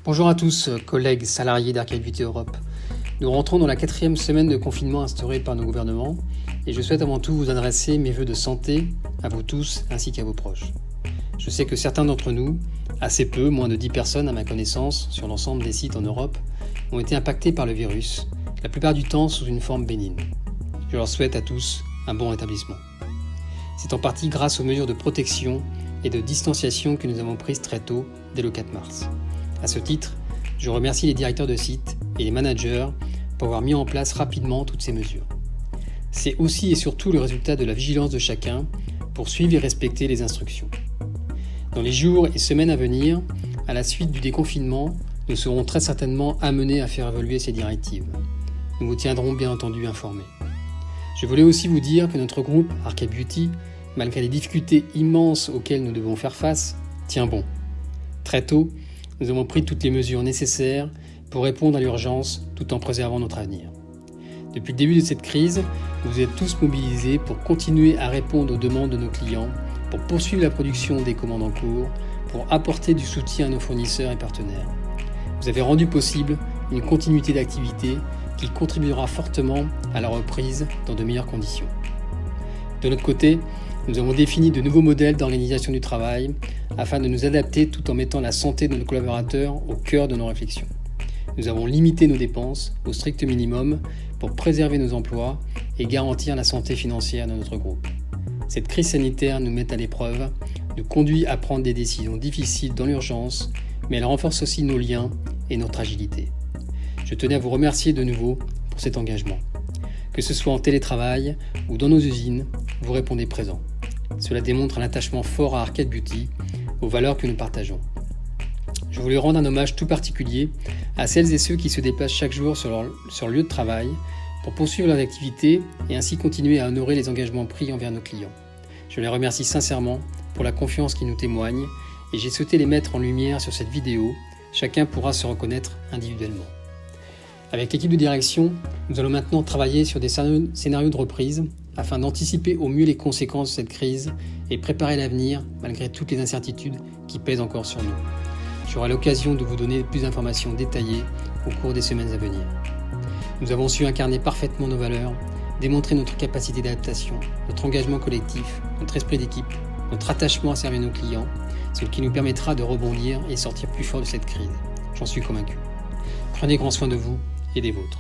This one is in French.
Bonjour à tous, collègues salariés d'Arcade Beauty Europe. Nous rentrons dans la 4e semaine de confinement instaurée par nos gouvernements et je souhaite avant tout vous adresser mes vœux de santé à vous tous ainsi qu'à vos proches. Je sais que certains d'entre nous, assez peu, moins de 10 personnes à ma connaissance sur l'ensemble des sites en Europe, ont été impactés par le virus, la plupart du temps sous une forme bénigne. Je leur souhaite à tous un bon rétablissement. C'est en partie grâce aux mesures de protection et de distanciation que nous avons prises très tôt, dès le 4 mars. À ce titre, je remercie les directeurs de site et les managers pour avoir mis en place rapidement toutes ces mesures. C'est aussi et surtout le résultat de la vigilance de chacun pour suivre et respecter les instructions. Dans les jours et semaines à venir, à la suite du déconfinement, nous serons très certainement amenés à faire évoluer ces directives. Nous vous tiendrons bien entendu informés. Je voulais aussi vous dire que notre groupe Arcade Beauty, malgré les difficultés immenses auxquelles nous devons faire face, tient bon. Très tôt, nous avons pris toutes les mesures nécessaires pour répondre à l'urgence tout en préservant notre avenir. Depuis le début de cette crise, vous êtes tous mobilisés pour continuer à répondre aux demandes de nos clients, pour poursuivre la production des commandes en cours, pour apporter du soutien à nos fournisseurs et partenaires. Vous avez rendu possible une continuité d'activité qui contribuera fortement à la reprise dans de meilleures conditions. De notre côté, nous avons défini de nouveaux modèles d'organisation du travail afin de nous adapter tout en mettant la santé de nos collaborateurs au cœur de nos réflexions. Nous avons limité nos dépenses au strict minimum pour préserver nos emplois et garantir la santé financière de notre groupe. Cette crise sanitaire nous met à l'épreuve, nous conduit à prendre des décisions difficiles dans l'urgence, mais elle renforce aussi nos liens et notre agilité. Je tenais à vous remercier de nouveau pour cet engagement. Que ce soit en télétravail ou dans nos usines, vous répondez présent. Cela démontre un attachement fort à Arcade Beauty, aux valeurs que nous partageons. Je voulais rendre un hommage tout particulier à celles et ceux qui se déplacent chaque jour sur leur lieu de travail pour poursuivre leurs activités et ainsi continuer à honorer les engagements pris envers nos clients. Je les remercie sincèrement pour la confiance qu'ils nous témoignent et j'ai souhaité les mettre en lumière sur cette vidéo. Chacun pourra se reconnaître individuellement. Avec l'équipe de direction, nous allons maintenant travailler sur des scénarios de reprise afin d'anticiper au mieux les conséquences de cette crise et préparer l'avenir malgré toutes les incertitudes qui pèsent encore sur nous. J'aurai l'occasion de vous donner plus d'informations détaillées au cours des semaines à venir. Nous avons su incarner parfaitement nos valeurs, démontrer notre capacité d'adaptation, notre engagement collectif, notre esprit d'équipe, notre attachement à servir nos clients, ce qui nous permettra de rebondir et sortir plus fort de cette crise. J'en suis convaincu. Prenez grand soin de vous et des vôtres.